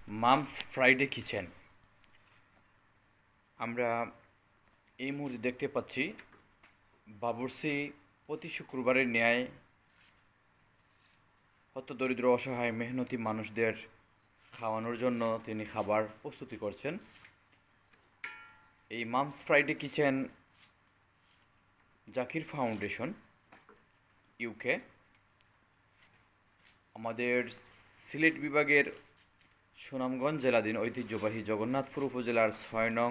Mum's Friday kitchen. আমরা এই মুহূর্তে দেখতে পাচ্ছি বাবুর্চি প্রতি শুক্রবারের ন্যায় হতদরিদ্র অসহায় মেহনতি মানুষদের খাওয়ানোর জন্য তিনি খাবার প্রস্তুতি করছেন। এই mum's Friday kitchen Zakir foundation UK আমাদের সিলেট বিভাগের সুনামগঞ্জ জেলাধীন ঐতিহ্যবাহী জগন্নাথপুর উপজেলার ৬ নং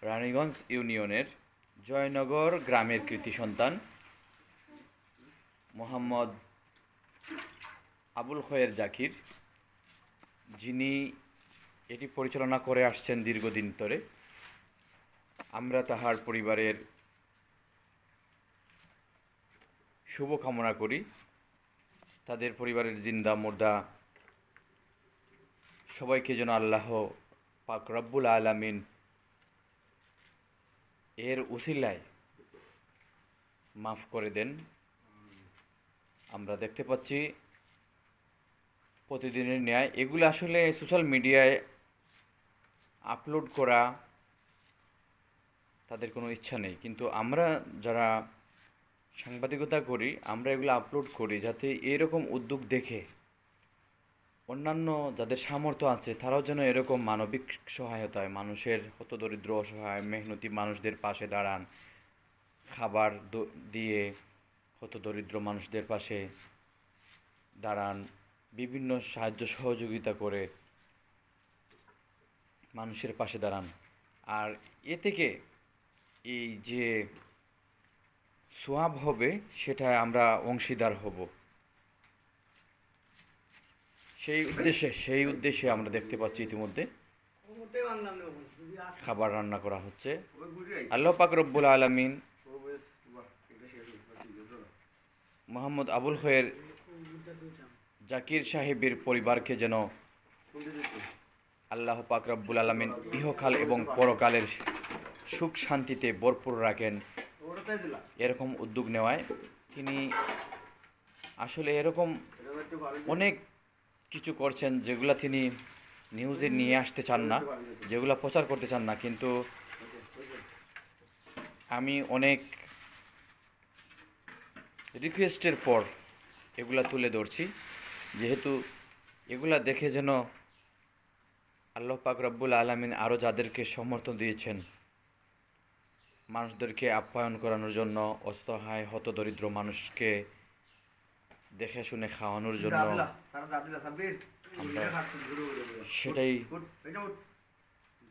রানীগঞ্জ ইউনিয়নের জয়নগর গ্রামের কৃতি সন্তান মোহাম্মদ আবুল খয়ের জাকির, যিনি এটি পরিচালনা করে আসছেন দীর্ঘদিন ধরে। আমরা তাহার পরিবারের শুভ কামনা করি। তাদের পরিবারের জিন্দা মুর্দা সবাইকে যেন আল্লাহ পাক রব্বুল আলামিন এর উসিলায় মাফ করে দেন। আমরা দেখতে পাচ্ছি প্রতিদিনের ন্যায় এগুলো আসলে সোশ্যাল মিডিয়ায় আপলোড করা তাদের কোনো ইচ্ছা নেই, কিন্তু আমরা যারা সাংবাদিকতা করি আমরা এগুলো আপলোড করি যাতে এরকম উদ্যোগ দেখে অন্যান্য যাদের সামর্থ্য আছে তারাও যেন এরকম মানবিক সহায়তায় মানুষের হতদরিদ্র অসহায় মেহনতি মানুষদের পাশে দাঁড়ান, খাবার দিয়ে হতদরিদ্র মানুষদের পাশে দাঁড়ান, বিভিন্ন সাহায্য সহযোগিতা করে মানুষের পাশে দাঁড়ান। আর এ থেকে এই যে সোয়াব হবে সেটা আমরা অংশীদার হব, সেই উদ্দেশ্যে আমরা দেখতে পাচ্ছি ইতিমধ্যে খাবার রান্না করা হচ্ছে। আল্লাহ পাক রব্বুল আলামিন মোহাম্মদ আবুল খয়ের জাকির সাহেবের পরিবারকে যেন আল্লাহ পাক রব্বুল আলামিন ইহকাল এবং পরকালের সুখ শান্তিতে ভরপুর রাখেন। এরকম উদ্যোগ নেওয়ায় তিনি আসলে এরকম অনেক কিছু করছেন যেগুলা তিনি নিউজে নিয়ে আসতে চান না, যেগুলা প্রচার করতে চান না, কিন্তু আমি অনেক রিকোয়েস্টের পর এগুলা তুলে ধরছি, যেহেতু এগুলা দেখে যেন আল্লাহ পাক রব্বুল আলামিন আরও যাদেরকে সমর্থন দিয়েছেন মানুষদেরকে আপ্যায়ন করানোর জন্য, অসহায় হতদরিদ্র মানুষকে দেখে শুনে খাওয়ানোর জন্য, সেটাই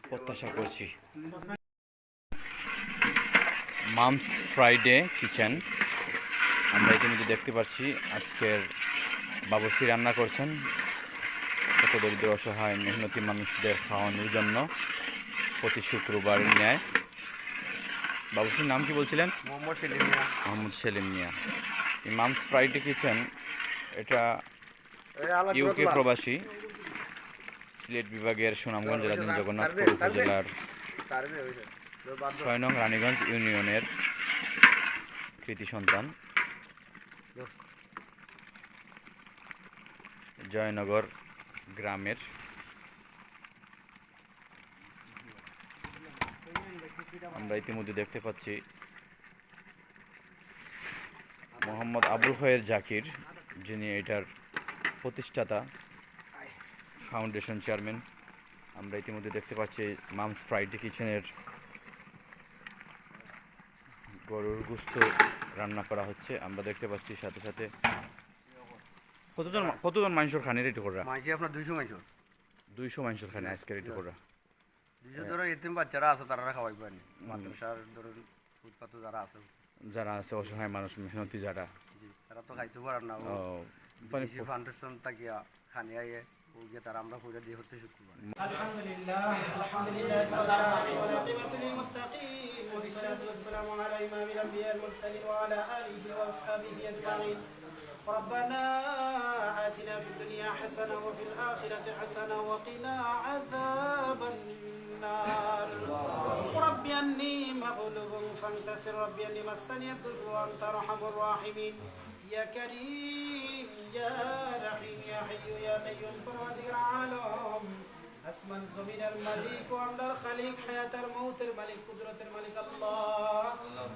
প্রত্যাশা করছি। মামস ফ্রাইডে কিচেন আমরা ইতিমধ্যে দেখতে পাচ্ছি আজকের বাবুর্চি রান্না করছেন হতদরিদ্র অসহায় মেহনতি মানুষদের খাওয়ানোর জন্য প্রতি শুক্রবার ন্যায়। বাবুর্চির নাম কি বলছিলেন? মোহাম্মদ সেলিম মিয়া। এই মামস ফ্রাইডে কিচেন এটা ইউকে প্রবাসী সিলেট বিভাগের সুনামগঞ্জ জেলাধীন জগন্নাথপুর উপজেলার ৬ নং রানীগঞ্জ ইউনিয়নের কৃতি সন্তান জয়নগর গ্রামের আমরা ইতিমধ্যে দেখতে পাচ্ছি মোহাম্মদ আবুল খয়ের জাকির, যিনি এটার প্রতিষ্ঠাতা ফাউন্ডেশন চেয়ারম্যান। আমরা ইতিমধ্যে দেখতে পাচ্ছি মামস ফ্রাইডে কিচেনের গরুর গোশত রান্না করা হচ্ছে। আমরা দেখতে পাচ্ছি সাথে সাথে কতজন মানুষের খানে রেডি করা? আপনার 200 মানুষের খানে আজকে রেডি করা। 200 ধরো এতিম বাচ্চারা আছে তারা খাওয়াই পারেনি, মাদ্রাসার ধরুন ফুটপাত যারা আছে অসহায় মানুষ মেহনতি যারা তারা তো খাইতে পারেন না, বেশি ফাউন্ডেশন তাকিয়া খানি আইয়ে ওকে তারা আমরা কইরা দিয়ে হতে শুক্রবার। আলহামদুলিল্লাহ ওয়া আকিবাতুল লিল মুত্তাকিন ওয়াস সালাতু ওয়াস সালামু আলা ইমামিল আম্বিয়াল মুরসালিন ওয়া আলা আলিহি ওয়া আসহাবিহি আজমাইন। ربنا آتنا في الدنيا حسنة وفي الآخرة حسنة وقنا عذاب النار. رب أني مغلوب فانتصر، رب أني مسني الضر وأنت أرحم الراحمين. يا كريم يا رحيم يا حي يا قيوم দিয়ন পরওয়ারদিগার আলম আসমান জমিনের মালিক ও আমরার খালিক হায়াতের মউতের মালিক কুদরতের মালিক আল্লাহ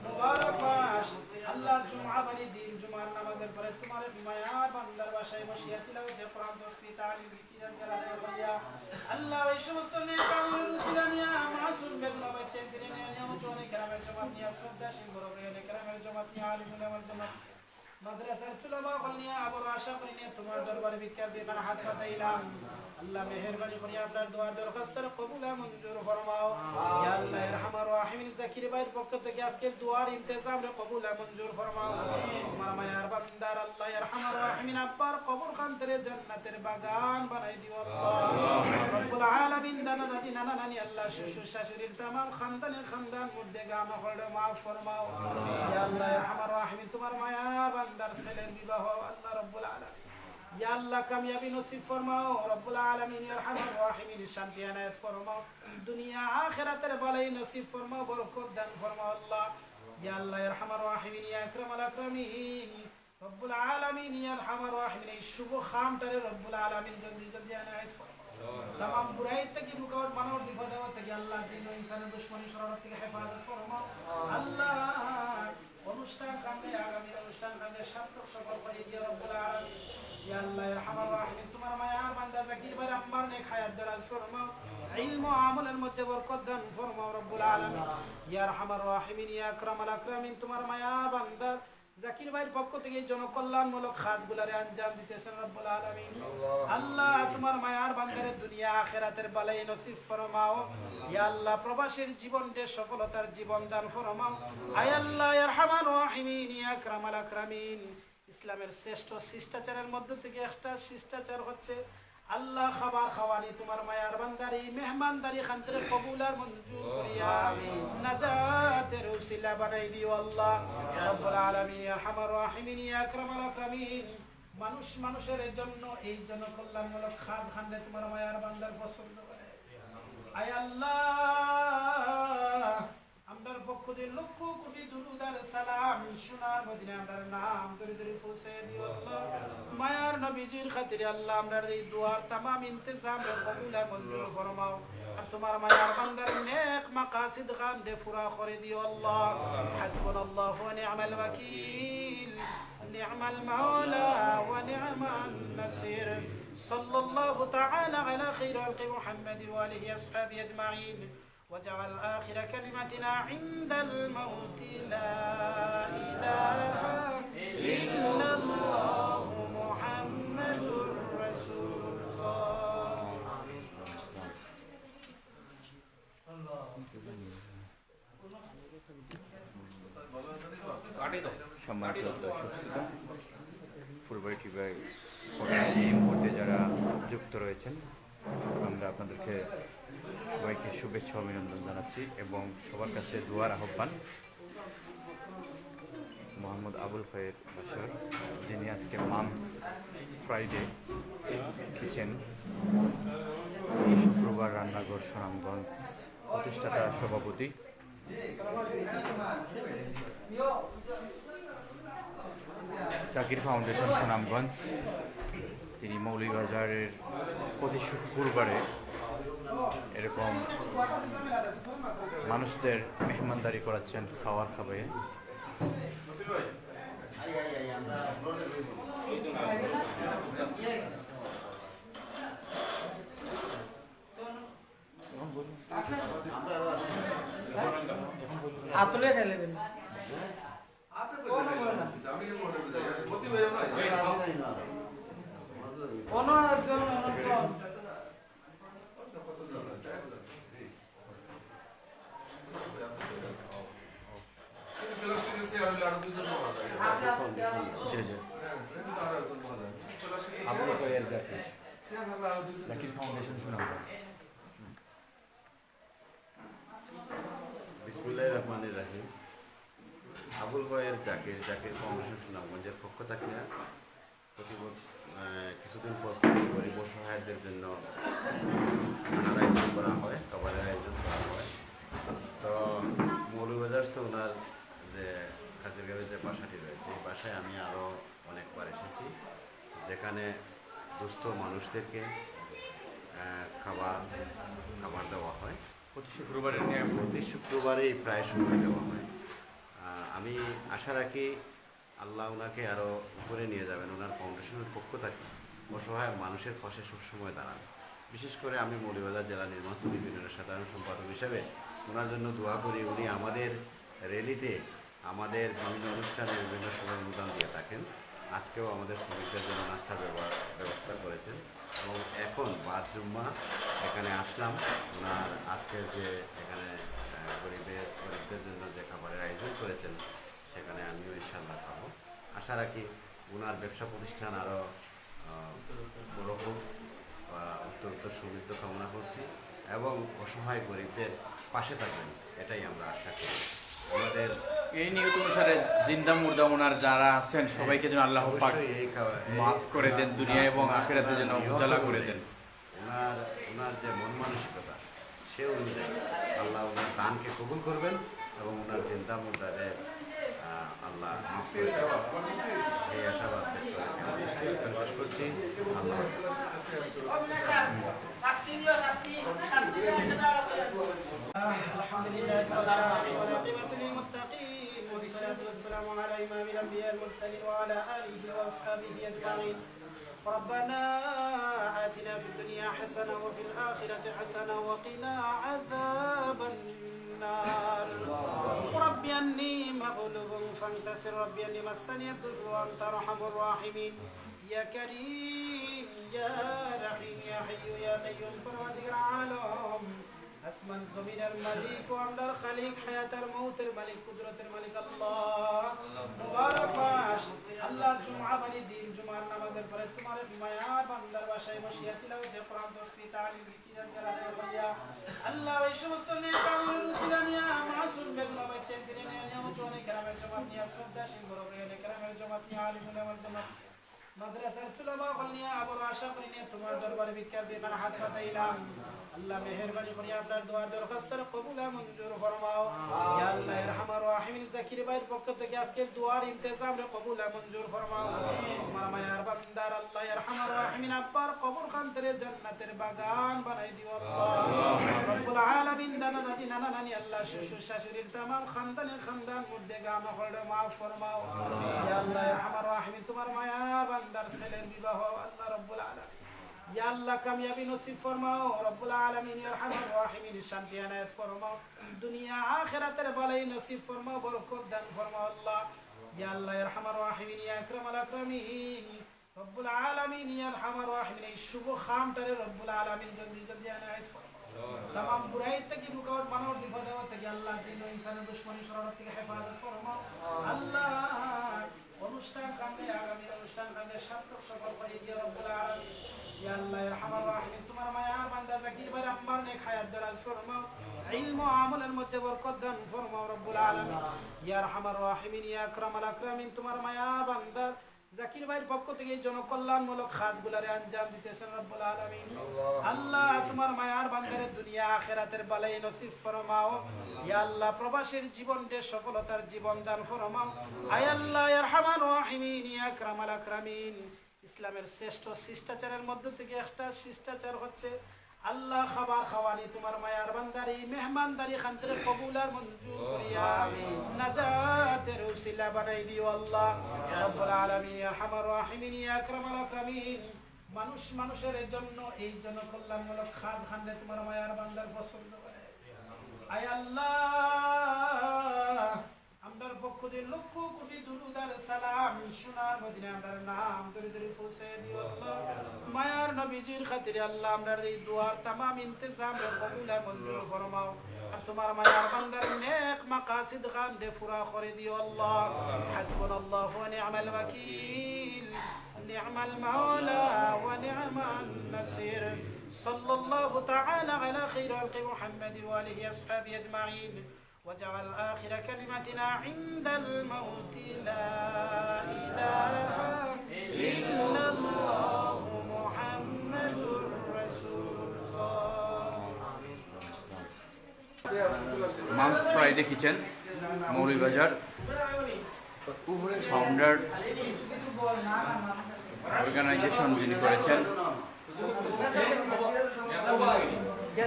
মুবারক মাস আল্লাহ জুমআ বানি দিন জুমার নামাজের পরে তোমার মায়ার বান্দার বাসায় বসিয়া তিলাওয়াতে কোরআন তাসবিহ তালিম জিকির করিয়া আল্লাহ এই সমস্ত নেক আমলের উসিলা নিয়া মাসুম বেগুনা বাচ্চা দিনে নিয়ামত অনেক গ্রামের জমাত নিয়া শ্রদ্ধাশীল বড় অনেক গ্রামের জমাত নিয়া আলিমুল আমার জমাত মাদ্রাসার তুলাবা নিয়ে আবার আশা করি নিয়ে তোমার দরবারে ভিক্ষা দিয়ে কার হাত পাতাইলাম আল্লাহ মেহেরবানি করে আপনার দোয়া দরখাস্তের কবুল মঞ্জুর ফরমাও ইয়া আল্লাহ ইরহামার রাহিমিন জাকির ভাইয়ের পক্ষ থেকে আজকের দোয়ার ইন্তজাম রে কবুল মঞ্জুর ফরমাও তোমার মায়ার বান্দার আল্লাহ ইরহামার রাহিমিন আব্বার কবর খানতে জান্নাতের বাগান বানাই দিও আল্লাহ রব্বুল আলামিন দাদা দাদি নানা নানি আল্লাহ শ্বশুর শাশুড়ির तमाम খানদান মধ্যে গামা হড়ে maaf ফরমাও ইয়া আল্লাহ ইরহামার রাহিমিন তোমার মায়ার বান্দার ছেলের বিবাহ আল্লাহ রব্বুল আলামিন या अल्लाह कामयाबी नसीब फरमाओ रब्बुल आलमीन इरहमर राहिमीन शांति अनायत फरमाओ दुनिया आखिरतेर भलाई नसीब फरमाओ बरकत दान फरमाओ अल्लाह या अल्लाह इरहमर राहिमीन या अकरमल अकरामीन रब्बुल आलमीन या इरहमर राहिमीन এই শুভ খামটারে রব্বুল আলামিন জলদি জলদি अनायत फरमाओ तमाम बुराई থেকে রুকাওয়াট বানাও বিপদ থেকে আল্লাহ জিন ও ইনসানের দুশমনী শরণার্থী থেকে হেফাজত ফরমাও আল্লাহ অনুষ্ঠান কামে আগামী অনুষ্ঠান কামে সার্থক সফল করে দিও রব্বুল আলামিন या अल्लाह इरहमर राहिमीन तुम्हारा मायार बांदा जाकिर भाई अम्बर ने खायत दराज फरमाओ इल्म व अमलेर मध्य बरकत दान फरमाओ रब्बुल आलामीन या अरहमर राहिमीन या আকরামাল আকরামিন তোমার মায়ার বান্দা জাকির ভাইয়ের পক্ষ থেকে জনকল্যাণমূলক কাজগুলোরে আঞ্জাম দিতেছেন রব্বুল আলামিন আল্লাহ তোমার মায়ার বান্দারে দুনিয়া আখিরাতের বালাই নসিব ফরমাও ইয়া আল্লাহ প্রবাসীর জীবনতে সফলতার জীবন দান ফরমাও আয় আল্লাহ ইরহামার রাহিমিন ইয়া আকরামাল আকরামিন ইসলামের শ্রেষ্ঠ শিষ্টাচারের মধ্য থেকে একটা শিষ্টাচার হচ্ছে আল্লাহ খাবার খাওয়ানি তোমার মায়ার বান্দারি মেহমানদারি খান্তরে কবুল আর মঞ্জুর করিয়া নাজাতের উসিলা বানাই দিও আল্লাহ রব্বুল আলামিন ইরহামার রাহিমিন ইয়া আকরামাল আকরামিন মানুষের জন্য এই জনকল্যাণমূলক খাদ খান্ডে তোমার মায়ার বান্দার পছন্দ করে আয় আল্লাহ আমরার পক্ষ থেকে লক্ষ কোটি দুরূদ আর সালাম সোনার মদিনায় আমরার নাম ধরে ধরে পৌঁছে দিও আল্লাহ মায়ার নবীজির খাতিরে আল্লাহ আমরার এই দোয়ার तमाम ইন্তজাম রে কবুল আর মঞ্জুর ফরমাও আর তোমার মায়ার বান্দার নেক মাকাসিদ গান দে পুরা করে দিও আল্লাহ হাসবুনাল্লাহু ওয়া নি'মাল ওয়াকিল নি'মাল মাওলা ওয়া নি'মান নাসির সাল্লাল্লাহু তাআলা আলা খায়রি খালকি মুহাম্মাদ ওয়া আলিহি আসহাবিহি আজমাইন وجعل آخر كلمتنا عند الموت لا إله إلا الله محمد رسول الله সম্মানিত দর্শক শ্রোতা ফুলবাড়ি টিভি এই মুহূর্তে যারা যুক্ত রয়েছেন আমরা আপনাদেরকে সবাইকে শুভেচ্ছা অভিনন্দন জানাচ্ছি এবং সবার কাছে দোয়ার আহ্বান মোহাম্মদ আবুল খায়ের বাসার যিনি আজকে মামস ফ্রাইডে কিচেন এই শুক্রবার রান্নাঘর সুনামগঞ্জ প্রতিষ্ঠাতা সভাপতি জাকির ফাউন্ডেশন সুনামগঞ্জ তিনি মৌলভীবাজারের প্রতি শুক্রবারে এরকম মানুষদের মেহমানদারি করাচ্ছেন খাওয়ার খাবে আতলে খেলেবেন কোন একজন জাকির ফাউন্ডেশন সুনামগঞ্জ বিসমিল্লাহির রহমানির রহিম আবুল ভাইয়ের জাকির ফাউন্ডেশন সুনামগঞ্জের পক্ষ থেকে কিছুদিন পর গরিব অসহায়দের জন্য খানার আয়োজন করা হয়, খাবারের আয়োজন করা হয়। তো মৌলভীবাজার তো ওনার যে খাতিরগাঁওয়ের যে বাসাটি রয়েছে এই বাসায় আমি আরও অনেকবার এসেছি, যেখানে দুস্থ মানুষদেরকে খাবার দেওয়া হয়। প্রতি শুক্রবারের নিয়ম। প্রতি শুক্রবারেই প্রায় সময় দেওয়া হয়। আমি আশা রাখি আল্লাহ ওনাকে আরও উপরে নিয়ে যাবেন, ওনার ফাউন্ডেশনের পক্ষ থেকে অসহায় মানুষের পাশে সবসময় দাঁড়ান। বিশেষ করে আমি মৌলভীবাজার জেলা নির্বাচন ইউনিয়নের সাধারণ সম্পাদক হিসেবে ওনার জন্য দোয়া করি। উনি আমাদের র্যালিতে, আমাদের বিভিন্ন অনুষ্ঠানে বিভিন্ন সময় অনুদান দিয়ে থাকেন। আজকেও আমাদের শ্রমিকদের জন্য নাস্তার ব্যবস্থা করেছেন এবং এখন বাদ জুম্মা এখানে আসলাম। ওনার আজকের যে এখানে গরিবদের জন্য যে খাবারের আয়োজন করেছেন সেখানে আমিও ইনশাআল্লাহ খাবো। আশা রাখি ওনার ব্যবসা প্রতিষ্ঠান আরও বড় হোক, উত্তর সমৃদ্ধ কামনা করছি এবং অসহায় গরিবদের পাশে থাকবেন, এটাই আমরা আশা করি। আমাদের এই নিয়ত অনুসারে জিন্দা মুর্দা ওনার যারা আছেন সবাইকে যেন আল্লাহ পাক মাফ করে দেন, দুনিয়া এবং আখিরাতে যেন উজালা করে দেন। ওনার যে মন মানসিকতা সে অনুযায়ী আল্লাহ ওনার দানকে কবুল করবেন এবং ওনার জিন্দা মুর্দাদের আল্লাহ মাফ করে দেবেন, এই আশাবাদ শেষ করছি। আল্লাহ الحمد لله رب العالمين والعاقبة للمتقين والصلاة والسلام على إمام الأنبياء المرسلين وعلى آله وأصحابه أجمعين. ربنا آتنا في الدنيا حسنة وفي الآخرة حسنة وقنا عذاب النار. ربي أني مغلوب فانتصر، ربي أني مسني الضر وأنت أرحم الراحمين. يا كريم يا رحيم يا حي يا قيوم পরওয়ারদিগার আলম আসমান জমিনের মালিক ও আমরার খালিক, হায়াতের মউতের মালিক, কুদরতের মালিক আল্লাহ। মুবারক মাস আল্লাহ, জুমআ বাড়ি দিন, জুমার নামাজের পরে তোমার মায়ার বান্দার বাসায় বসিয়া তিলাওয়াতে কোরআন, তাসবিহ, তালিম, জিকির করিয়া আল্লাহ এই সমস্ত নেক আমলের উসিলা নিয়া মাসুম বেগুনা বাচ্চা দিনে নিয়ামত অনেক কেরামের জমাত নিয়া শ্রদ্ধাশীল বড় ভাইয়ের কেরামের জমাত নিয়া আলিমুল আমার জমাত মাদ্রাসার তুলাবা বলনিয়া আবার আশা করি নিয়ে তোমার দরবারে ভিক্ষার দিয়ে মানে হাত পাতাইলাম। আল্লাহ মেহেরবানি করে আপনার দোয়া দরখাস্তের কবুল মঞ্জুর ফরমাও। ইয়া আল্লাহ ইরহামার রাহিমিন জাকির ভাইয়ের পক্ষ থেকে আজকে দোয়ার ইন্তজাম রে কবুল মঞ্জুর ফরমাও। তোমার মায়ার বান্দার আল্লাহ ইরহামার রাহিমিন আব্বার কবর খানতে জান্নাতের বাগান বানাই দিও আল্লাহ রব্বুল আলামিন। দাদা দাদি নানা নানি আল্লাহ শ্বশুর শাশুড়ির तमाम খানদান মধ্যে গামা হড়ে মাফ ফরমাও। ইয়া আল্লাহ ইরহামার রাহিমিন তোমার মায়ার বান্দার ছেলের বিবাহ আল্লাহ রব্বুল আলামিন ইয়া আল্লাহ কামিয়াবি নসিব ফরমাও রব্বুল আলামিন। ইয়া আরহামার রাহিমিন শান্তি আনায়াত ফরমাও, দুনিয়া আখিরাতের ভালাই নসিব ফরমাও, বরকত দান ফরমাও আল্লাহ। ইয়া আল্লাহ ইয়া আরহামার রাহিমিন ইয়া আকরামাল আকরামিন রব্বুল আলামিন। ইয়া আরহামার রাহিমিন এই শুভ খামটারে রব্বুল আলামিন জলদি জলদি আনায়াত ফরমাও। तमाम बुराई থেকে রুকাওয়াট মানব বিপদ থেকে আল্লাহ জিন ও ইনসানের দুশমনী শররত থেকে হেফাজত ফরমাও আল্লাহ। অনুষ্ঠান কামে আগামী অনুষ্ঠান কামে সার্থক সফল করে দিও রব্বুল আলামিন। ইয়া আল্লাহ ইয়া আরহামার রাহিমিন তোমার মায়া বান্দা জাকির ভাই আম্মার নেক হায়াত দারাজ ফরমাও, ইলম ও আমলের মধ্যে বরকত দান ফরমাও রব্বুল আলামিন। ইয়া আরহামার রাহিমিন ইয়া আকরামাল আকরামিন তোমার মায়া বান্দা জাকির ভাইয়ের পক্ষ থেকে জনকল্যাণমূলক কাজগুলোরে আঞ্জাম দিতেছেন রব্বুল আলামিন। আল্লাহ তোমার মায়ার বান্দারে দুনিয়া আখিরাতের বালাই নসিব ফরমাও। ইয়া আল্লাহ প্রবাসীর জীবনকে সফলতার জীবন দান ফরমাও। আয় আল্লাহ ইয়া আরহামার রাহিমিন ইয়া আকরামাল আকরামিন ইসলামের শ্রেষ্ঠ শিষ্টাচারের মধ্যে থেকে একটা শিষ্টাচার হচ্ছে আল্লাহ খাবার খাওয়ানি তোমার মায়ার বান্দারি মেহমানদারি খানতে কবুল আর মঞ্জুর করিয়া নাজাতের উসিলা বানাই দিও আল্লাহ রব্বুল আলামিন। ইয়া আরহামার রাহিমিন ইয়া আকরামাল আকরামিন মানুষের জন্য এই জন্য কল্যাণমূলক খাজ খানতে তোমার মায়ার বান্দার পছন্দ করে। আয় আল্লাহ আমরার পক্ষ থেকে লক্ষ কোটি দুরূদ আর সালাম সোনার মদিনা আমরার নাম ধরে ধরে পৌঁছে দিও আল্লাহ। মায়ার নবীজির খাতিরে আল্লাহ আমরার এই দোয়ার तमाम ইন্তজাম কবুল মঞ্জুর ফরমাও আর তোমার মায়ার বান্দার নেক মাকাসিদ খান দে পুরা করে দিও আল্লাহ। হাসবুনাল্লাহু ওয়া নি'মাল ওয়াকিল নি'মাল মাওলা ওয়া নি'মান নাসির। সাল্লাল্লাহু তাআলা আলা খাইরি খালকি মুহাম্মাদ ওয়া আলিহি আসহাবিহি আজমাইন। وجعل آخر كلمتنا عند الموت لا إله إلا الله محمد رسول الله. Mom's Friday kitchen, Moulvibazar, founder organization যিনি করেছেন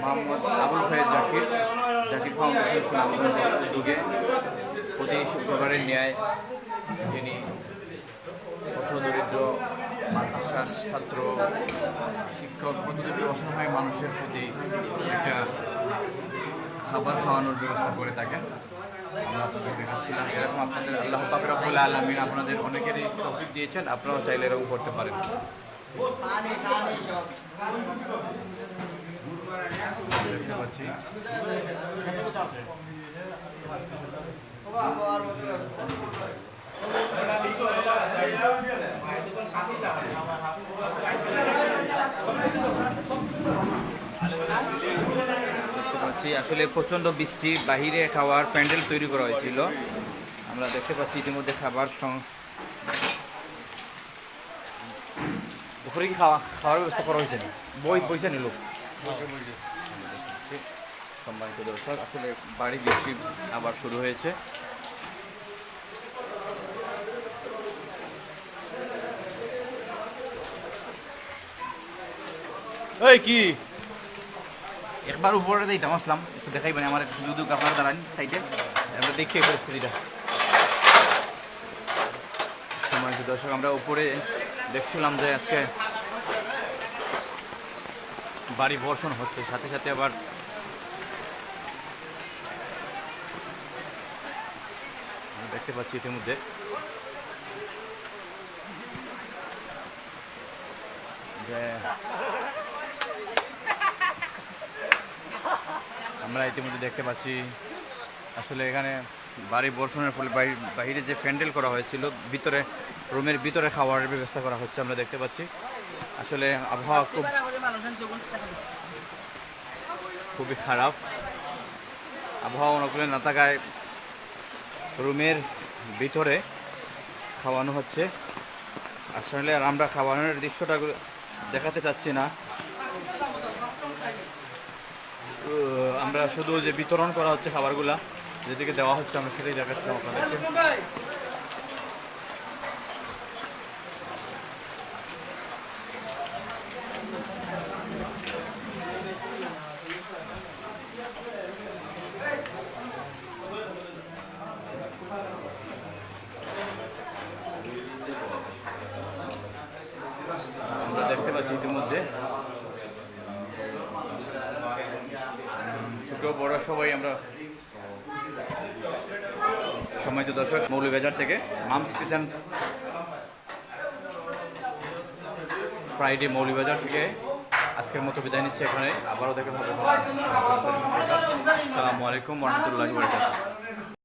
মোহাম্মদ আবুল খায়ের জাকির ফাউন্ডেশন সুনামগঞ্জের উদ্যোগে প্রতি শুক্রবারের ন্যায় তিনি পথদরিদ্র মাদ্রাসার ছাত্র শিক্ষক পথদরিদ্র অসহায় মানুষের প্রতি একটা খাবার খাওয়ানোর ব্যবস্থা করে থাকেন। আমরা আপনাদের দেখাচ্ছিলাম এরকম আপনাদের আল্লাহ পাক রব্বুল আলামিন আপনাদের অনেকেরই তৌফিক দিয়েছেন, আপনারাও চাইলে এরকম করতে পারেন। দেখতে পাচ্ছি আসলে প্রচণ্ড বৃষ্টি, বাহিরে খাওয়ার প্যান্ডেল তৈরি করা হয়েছিল। আমরা দেখতে পাচ্ছি ইতিমধ্যে খাবার উপরে কি খাওয়ার ব্যবস্থা করা হয়েছে, পয়সা নিল। সম্মানিত দর্শক, আসলে বাড়ি বৃষ্টি আবার শুরু হয়েছে। এই কি একবার উপরে দিতাম আসলাম, একটু দেখাই মানে আমার একটু সুযোগ আপনারা দাঁড়ান সাইডে, আমরা দেখি পরিস্থিতিটা। সম্মানিত দর্শক, আমরা উপরে দেখছিলাম যে আজকে বাড়ি বর্ষণ হচ্ছে, সাথে সাথে আবার দেখতে পাচ্ছি ইতিমধ্যে যে আমরা ইতিমধ্যে দেখতে পাচ্ছি আসলে এখানে বাড়ি বর্ষণের ফলে বাইরে যে প্যান্ডেল করা হয়েছিল, ভিতরে রুমের ভিতরে খাওয়ার ব্যবস্থা করা হচ্ছে আমরা দেখতে পাচ্ছি। আসলে আবহাওয়া খুবই খারাপ, আবহাওয়া অনুকূলে না থাকায় রুমের ভিতরে খাওয়ানো হচ্ছে। আসলে আর আমরা খাওয়ানোর দৃশ্যটা দেখাতে চাচ্ছি না, আমরা শুধু যে বিতরণ করা হচ্ছে খাবারগুলা যেদিকে দেওয়া হচ্ছে আমরা সেটাই দেখাচ্ছিলাম আপনাদেরকে। আমরা দেখতে পাচ্ছি ইতিমধ্যে ছোট বড় সবাই আমরা। সম্মানিত দর্শক, মৌলভীবাজার থেকে মামস কিচেন ফ্রাইডে মৌলভীবাজার থেকে আজকের মতো বিদায় নিচ্ছে এখানে। আবারও দেখা হবে। আসসালামু আলাইকুম ওয়া রাহমাতুল্লাহি ওয়া বারাকাতুহু।